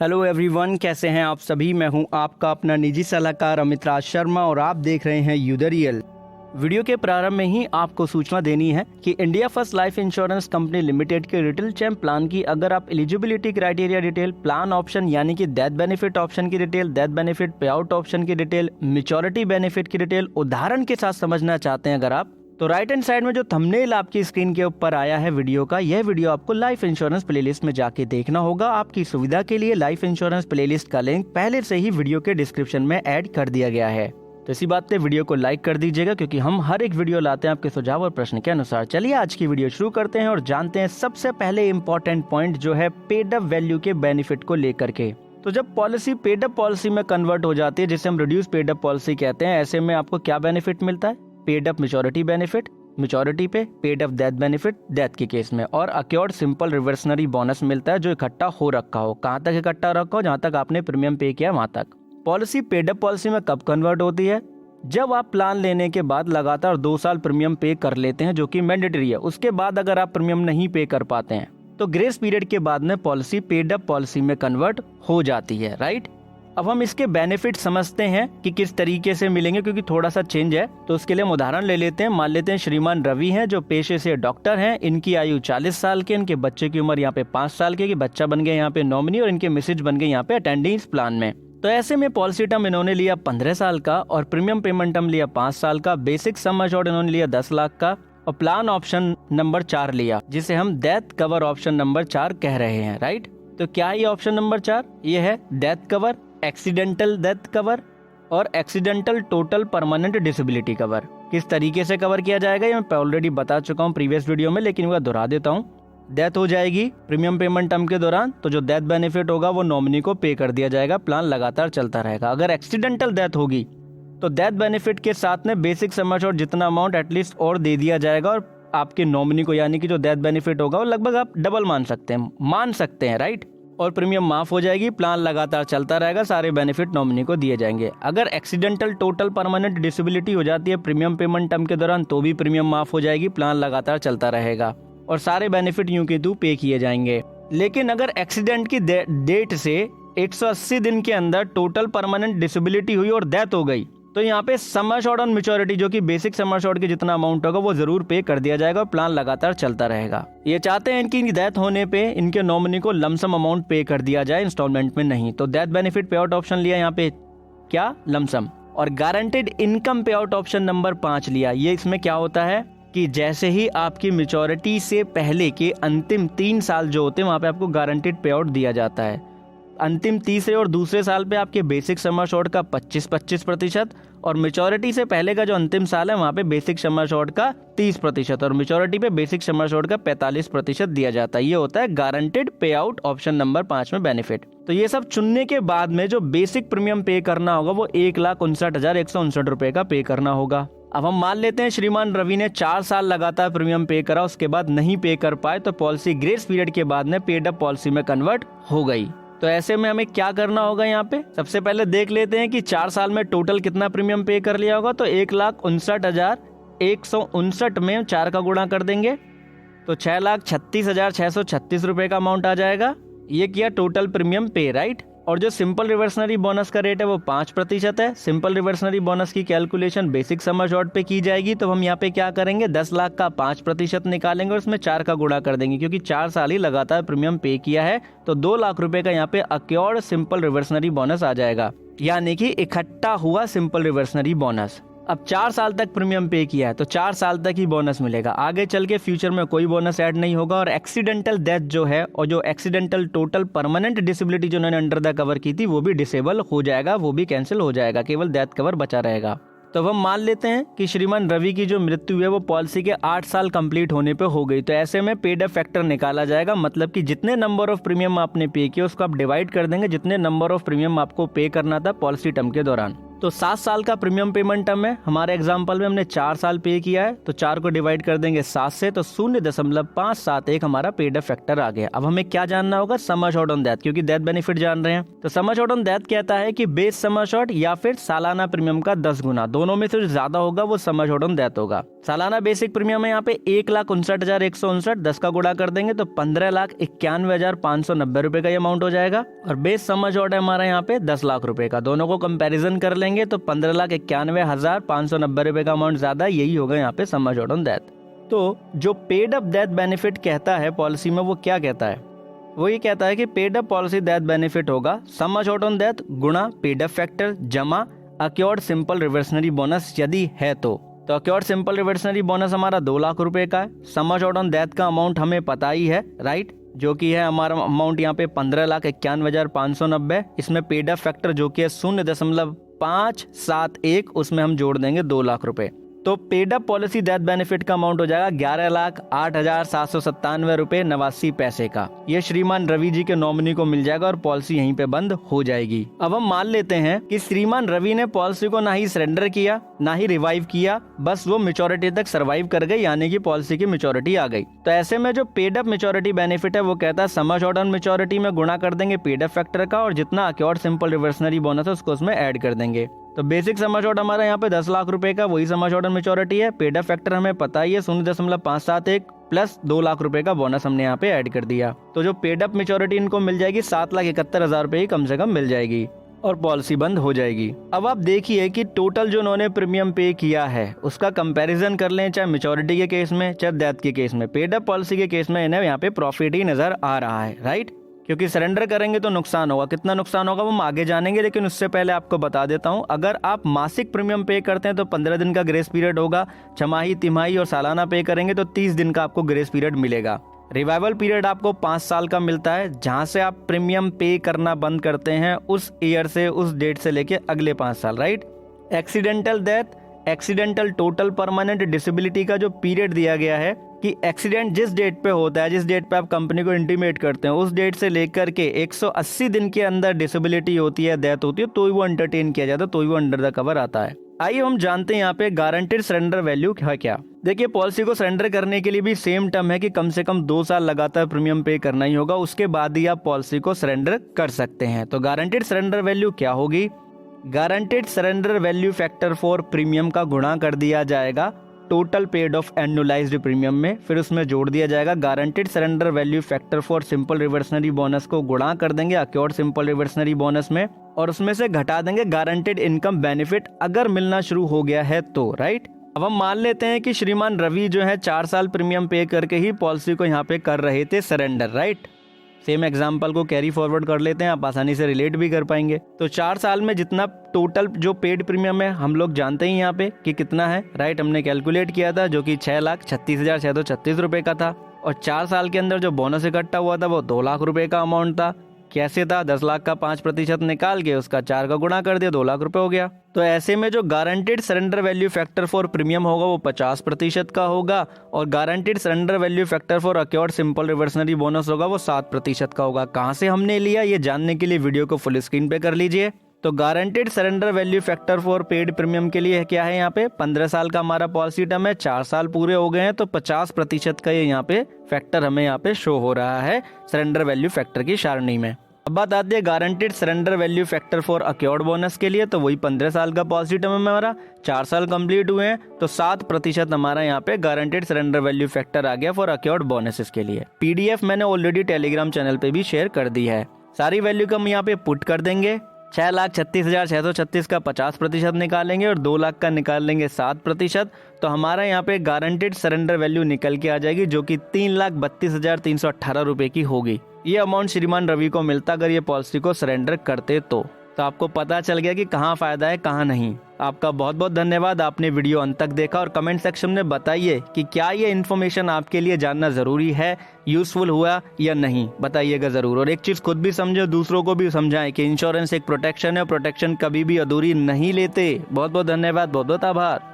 Hello everyone, कैसे हैं आप सभी। मैं हूं आपका अपना निजी सलाहकार अमित राज शर्मा और आप देख रहे हैं यू द रियल। वीडियो के प्रारंभ में ही आपको सूचना देनी है कि India first life insurance company limited के रिटेल चैम्प प्लान की अगर आप eligibility criteria detail, plan option यानी कि डेथ बेनिफिट ऑप्शन की डिटेल, डेथ बेनिफिट पे आउट ऑप्शन की डिटेल, मैच्योरिटी बेनिफिट की डिटेल उदाहरण के साथ समझना चाहते हैं अगर आप, तो राइट हैंड साइड में जो थंबनेल आपकी स्क्रीन के ऊपर आया है वीडियो का, यह वीडियो आपको लाइफ इंश्योरेंस प्लेलिस्ट में जाके देखना होगा। आपकी सुविधा के लिए लाइफ इंश्योरेंस प्लेलिस्ट का लिंक पहले से ही वीडियो के डिस्क्रिप्शन में ऐड कर दिया गया है। तो इसी बात पे वीडियो को लाइक कर दीजिएगा क्योंकि हम हर एक वीडियो लाते हैं आपके सुझाव और प्रश्न के अनुसार। चलिए आज की वीडियो शुरू करते हैं और जानते हैं सबसे पहले इम्पोर्टेंट पॉइंट जो है पेड अप वैल्यू के बेनिफिट को लेकर के। तो जब पॉलिसी पेड अप पॉलिसी में कन्वर्ट हो जाती है, जिसे हम रिड्यूस पेड अप पॉलिसी कहते हैं, ऐसे में आपको क्या बेनिफिट मिलता है? Paid up maturity benefit, maturity पे paid up death benefit death के केस में, और अक्योर्ड सिंपल रिवर्सनरी बोनस मिलता है जो इकट्ठा हो रखा हो। कहाँ तक इकट्ठा रखा हो? जहाँ तक आपने प्रीमियम पे किया वहाँ तक। पॉलिसी पेड अप पॉलिसी में कब कन्वर्ट होती है? जब आप प्लान लेने के बाद लगातार 2 साल प्रीमियम पे कर लेते हैं, जो कि मैंडेटरी है। उसके बाद अगर आप प्रीमियम नहीं पे कर पाते हैं तो ग्रेस पीरियड के बाद में पॉलिसी पेड अप पॉलिसी में कन्वर्ट हो जाती है, राइट। अब हम इसके बेनिफिट समझते हैं कि किस तरीके से मिलेंगे, क्योंकि थोड़ा सा चेंज है। तो उसके लिए हम उदाहरण ले लेते हैं। मान लेते हैं श्रीमान रवि हैं जो पेशे से डॉक्टर हैं। इनकी आयु 40 साल के, इनके बच्चे की उम्र यहाँ पे 5 साल की, बच्चा बन गया यहाँ पे नॉमिनी और इनके मिसेज बन गए यहाँ पे अटेंडिंग इस प्लान में। तो ऐसे में पॉलिसी टर्म इन्होंने लिया 15 साल का और प्रीमियम पेमेंट टर्म लिया 5 साल का। बेसिक सम एश्योर्ड इन्होंने लिया 10 लाख का और प्लान ऑप्शन नंबर 4 लिया, जिसे हम डेथ कवर ऑप्शन नंबर 4 कह रहे हैं, राइट। तो क्या है ये ऑप्शन नंबर 4? ये है death cover, accidental death cover और accidental total permanent disability cover. किस तरीके से कवर किया जाएगा ये मैं ऑलरेडी बता चुका हूँ प्रीवियस वीडियो में, लेकिन वह दोहरा देता हूँ। डेथ हो जाएगी प्रीमियम पेमेंट टर्म के दौरान, तो जो डेथ बेनिफिट होगा वो नॉमिनी को पे कर दिया जाएगा। प्लान लगातार चलता रहेगा। अगर एक्सीडेंटल डेथ होगी तो डेथ बेनिफिट के साथ में बेसिक सम एश्योर्ड जितना अमाउंट एटलीस्ट और दे दिया जाएगा और आपके नॉमिनी को, यानी कि जो डेथ बेनिफिट होगा वो लगभग आप डबल मान सकते हैं, राइट। और प्रीमियम माफ हो जाएगी। प्लान लगातार चलता रहेगा, सारे बेनिफिट नॉमिनी को दिए जाएंगे। अगर एक्सीडेंटल टोटल परमानेंट डिसेबिलिटी हो जाती है प्रीमियम पेमेंट टर्म के दौरान, तो भी प्रीमियम माफ हो जाएगी। प्लान लगातार चलता रहेगा और सारे बेनिफिट यूं के तू पे किए जाएंगे। लेकिन अगर एक्सीडेंट की डेट से 180 दिन के अंदर टोटल परमानेंट डिसेबिलिटी हुई और डेथ हो गई, तो यहाँ पे सम एश्योर्ड और मैच्योरिटी, जो कि बेसिक सम एश्योर्ड के जितना अमाउंट होगा वो जरूर पे कर दिया जाएगा और प्लान लगातार चलता रहेगा। ये चाहते हैं इनकी डेथ होने पे इनके नॉमिनी को लमसम अमाउंट पे कर दिया जाए, इंस्टॉलमेंट में नहीं। तो डेथ बेनिफिट पे आउट ऑप्शन लिया यहाँ पे क्या? लमसम। और गारंटेड इनकम पे आउट ऑप्शन नंबर 5 लिया। ये इसमें क्या होता है कि जैसे ही आपकी मैच्योरिटी से पहले के अंतिम 3 साल जो होते हैं वहां पे आपको गारंटेड पे आउट दिया जाता है। अंतिम तीसरे और दूसरे साल पे आपके बेसिक सम एश्योर्ड का 25% और मैच्योरिटी से पहले का जो अंतिम साल है वहां पे बेसिक सम एश्योर्ड का 30% और मैच्योरिटी पे बेसिक सम एश्योर्ड का 45% दिया जाता है। ये होता है गारंटेड पे आउट ऑप्शन नंबर 5 में बेनिफिट। तो ये सब चुनने के बाद में जो बेसिक प्रीमियम पे करना होगा वो 1,59,159 रुपए का पे करना होगा। अब हम मान लेते हैं श्रीमान रवि ने 4 साल लगातार प्रीमियम पे करा, उसके बाद नहीं पे कर पाए, तो पॉलिसी ग्रेस पीरियड के बाद में पेड अप पॉलिसी में कन्वर्ट हो गई। तो ऐसे में हमें क्या करना होगा? यहाँ पे सबसे पहले देख लेते हैं कि 4 साल में टोटल कितना प्रीमियम पे कर लिया होगा। तो 1,59,159 में 4 का गुणा कर देंगे तो 6,36,636 रुपए का अमाउंट आ जाएगा। ये किया टोटल प्रीमियम पे, राइट। और जो सिंपल रिवर्सनरी बोनस का रेट है वो 5% है। सिंपल रिवर्सनरी बोनस की कैलकुलेशन बेसिक सम एश्योर्ड पे की जाएगी। तो हम यहाँ पे क्या करेंगे? 10 लाख का 5% निकालेंगे और उसमें 4 का गुणा कर देंगे, क्योंकि 4 साल ही लगातार प्रीमियम पे किया है। तो 2 लाख रुपए का यहाँ पे अक्योर्ड सिंपल रिवर्सनरी बोनस आ जाएगा, यानी कि इकट्ठा हुआ सिंपल रिवर्सनरी बोनस। अब 4 साल तक प्रीमियम पे किया है तो 4 साल तक ही बोनस मिलेगा। आगे चल के फ्यूचर में कोई बोनस ऐड नहीं होगा। और एक्सीडेंटल डेथ जो है और जो एक्सीडेंटल टोटल परमानेंट डिसेबिलिटी जो उन्होंने अंडर द कवर की थी वो भी डिसेबल हो जाएगा, वो भी कैंसिल हो जाएगा, केवल डेथ कवर बचा रहेगा। तो अब हम मान लेते हैं कि श्रीमान रवि की जो मृत्यु है वो पॉलिसी के 8 साल कंप्लीट होने पे हो गई। तो ऐसे में पेड अप फैक्टर निकाला जाएगा, मतलब कि जितने नंबर ऑफ प्रीमियम आपने पे किया उसको आप डिवाइड कर देंगे जितने नंबर ऑफ प्रीमियम आपको पे करना था पॉलिसी टर्म के दौरान। तो 7 साल का प्रीमियम पेमेंट टर्म है। हमारे एग्जाम्पल में हमने 4 साल पे किया है, तो 4 को डिवाइड कर देंगे 7 से, तो 0.571 हमारा पेड अप फैक्टर आ गया। अब हमें क्या जानना होगा, सम अश्योर्ड ऑन डेथ, क्योंकि डेथ बेनिफिट जान रहे हैं। तो सम अश्योर्ड ऑन डेथ कहता है कि बेस सम अश्योर्ड या फिर सालाना प्रीमियम का 10 गुना, दोनों में से जो ज्यादा होगा वो सम अश्योर्ड ऑन डेथ होगा। सालाना बेसिक प्रीमियम है यहाँ पे 1,59,159, 10 का गुणा कर देंगे तो 15,91,590 रुपए का ये अमाउंट हो जाएगा। और बेस सम अश्योर्ड है हमारा यहाँ पे 10 लाख रुपए का, दोनों को कंपैरिजन कर लेंगे तो 15,91,590 रुपए का अमाउंट ज्यादा, यही होगा यहाँ पे सम अश्योर्ड ऑन डेथ। तो जो पेड अप डेथ बेनिफिट कहता है पॉलिसी में, वो क्या कहता है, वो ये कहता है कि paid up policy death benefit होगा सम अश्योर्ड ऑन डेथ गुणा पेड अप फैक्टर जमा अक्योर्ड सिंपल रिवर्सनरी बोनस यदि है तो अक्योर्ड सिंपल रिवर्सनरी बोनस हमारा 2 लाख रुपए का है। सम अश्योर्ड ऑन डेथ का अमाउंट हमें पता ही है, राइट, जो कि है हमारा अमाउंट यहाँ पे 15,91,590। इसमें पेड अप फैक्टर जो कि है 0.571, उसमें हम जोड़ देंगे 2 लाख रुपए। तो paid up policy death benefit का अमाउंट हो जाएगा 11,08,797 रुपए 89 पैसे का। ये श्रीमान रवि जी के नॉमिनी को मिल जाएगा और पॉलिसी यहीं पे बंद हो जाएगी। अब हम मान लेते हैं कि श्रीमान रवि ने पॉलिसी को ना ही सरेंडर किया ना ही रिवाइव किया, बस वो मैच्योरिटी तक सर्वाइव कर गई, यानी कि पॉलिसी की मैच्योरिटी आ गई। तो ऐसे में जो पेड अप मैच्योरिटी बेनिफिट है वो कहता है सम अश्योर्ड ऑन मैच्योरिटी में गुणा कर देंगे पेड अप फैक्टर का, और जितना अक्योर्ड सिंपल रिवर्सनरी बोनस है उसको उसमें ऐड कर देंगे। तो बेसिक सम अश्योर्ड हमारा यहाँ पे 10 लाख रुपए का, वही सम अश्योर्ड ऑन मैच्योरिटी है। पेड अप फैक्टर हमें पता ही है 0.571 प्लस 2 लाख रुपए का बोनस हमने यहाँ पे ऐड कर दिया। तो जो पेड अप मैच्योरिटी इनको मिल जाएगी 7,71,000 रुपए ही कम से कम मिल जाएगी और पॉलिसी बंद हो जाएगी। अब आप देखिए कि टोटल जो उन्होंने प्रीमियम पे किया है उसका कंपैरिजन कर लें, चाहे मैच्योरिटी के केस में चाहे डेथ के केस में। पेड अप पॉलिसी के केस में इन्हें यहाँ पे प्रॉफिट ही नजर आ रहा है, राइट, क्योंकि सरेंडर करेंगे तो नुकसान होगा। कितना नुकसान होगा वो हम आगे जानेंगे, लेकिन उससे पहले आपको बता देता हूं, अगर आप मासिक प्रीमियम पे करते हैं तो 15 दिन का ग्रेस पीरियड होगा, छमाही, तिमाही और सालाना पे करेंगे तो 30 दिन का आपको ग्रेस पीरियड मिलेगा। रिवाइवल पीरियड आपको 5 साल का मिलता है, जहां से आप प्रीमियम पे करना बंद करते हैं उस ईयर से, उस डेट से लेके अगले 5 साल, right. Accidental death, accidental total permanent disability का जो पीरियड दिया गया है कि एक्सीडेंट जिस डेट पे होता है, जिस डेट पे आप कंपनी को इंटीमेट करते हैं, उस डेट से लेकर के 180 दिन के अंदर डिसेबिलिटी होती है, डेथ होती है, तो ही वो एंटरटेन किया जाता है, तो ही वो अंडर द कवर आता है। आइए हम जानते हैं यहाँ पे गारंटेड सरेंडर वैल्यू है क्या। देखिए पॉलिसी को सरेंडर करने के लिए भी सेम टर्म है कि कम से कम 2 साल लगातार प्रीमियम पे करना ही होगा, उसके बाद ही आप पॉलिसी को सरेंडर कर सकते हैं। तो गारंटेड सरेंडर वैल्यू क्या होगी, guaranteed surrender value factor for premium का गुणा कर दिया जाएगा total paid of annualised premium में, फिर उसमें जोड़ दिया जाएगा guaranteed surrender value factor for simple reversionary bonus को गुणा कर देंगे अक्योर्ड सिंपल रिवर्सनरी बोनस में, और उसमें से घटा देंगे गारंटेड इनकम बेनिफिट अगर मिलना शुरू हो गया है तो, राइट। अब हम मान लेते हैं कि श्रीमान रवि जो है 4 साल प्रीमियम पे करके ही पॉलिसी को यहाँ पे कर रहे थे सरेंडर, राइट। सेम एग्जाम्पल को कैरी फॉरवर्ड कर लेते हैं, आप आसानी से रिलेट भी कर पाएंगे। तो 4 साल में जितना टोटल जो पेड प्रीमियम है हम लोग जानते हैं यहाँ पे कि कितना है, राइट, हमने कैलकुलेट किया था जो कि 6,36,636 रुपए का था, और 4 साल के अंदर जो बोनस इकट्ठा हुआ था वो 2 लाख रुपए का अमाउंट था। कैसे था, 10 लाख का 5% निकाल के उसका 4 का गुणा कर दिया, 2 लाख रुपए हो गया। तो ऐसे में जो guaranteed surrender value factor for premium होगा वो 50% का होगा, और guaranteed surrender value factor for accrued simple reversionary bonus होगा वो 7% का होगा। कहाँ से हमने लिया ये जानने के लिए वीडियो को फुल स्क्रीन पे कर लीजिए। तो guaranteed surrender value factor for paid premium के लिए क्या है, यहाँ पे 15 साल का हमारा पॉलिसी टर्म है, 4 साल पूरे हो गए हैं, तो 50% का ये यहाँ पे फैक्टर हमें यहाँ पे शो हो रहा है सरेंडर वैल्यू फैक्टर की सारणी में। अब बात आती है guaranteed surrender value factor for accrued bonus के लिए, तो वही 15 साल का पॉलिसी टर्म है हमारा, 4 साल कंप्लीट हुए हैं, तो 7% हमारा यहाँ पे गारंटेड सरेंडर वैल्यू फैक्टर आ गया फॉर अक्योर्ड बोनसेस के लिए। PDF मैंने ऑलरेडी टेलीग्राम चैनल पे भी शेयर कर दी है। सारी वैल्यू को हम यहाँ पे पुट कर देंगे, 6,36,636 का 50% निकालेंगे और 2 लाख का निकाल लेंगे 7%, तो हमारा यहाँ पे गारंटेड सरेंडर वैल्यू निकल के आ जाएगी जो कि 3,32,318 रुपए की होगी। ये अमाउंट श्रीमान रवि को मिलता अगर ये पॉलिसी को सरेंडर करते तो आपको पता चल गया कि कहाँ फायदा है कहाँ नहीं। आपका बहुत बहुत धन्यवाद, आपने वीडियो अंत तक देखा, और कमेंट सेक्शन में बताइए कि क्या ये इन्फॉर्मेशन आपके लिए जानना जरूरी है, यूजफुल हुआ या नहीं, बताइएगा जरूर। और एक चीज खुद भी समझे, दूसरों को भी समझाएं कि इंश्योरेंस एक प्रोटेक्शन है, प्रोटेक्शन कभी भी अधूरी नहीं लेते। बहुत बहुत धन्यवाद, बहुत बहुत आभार।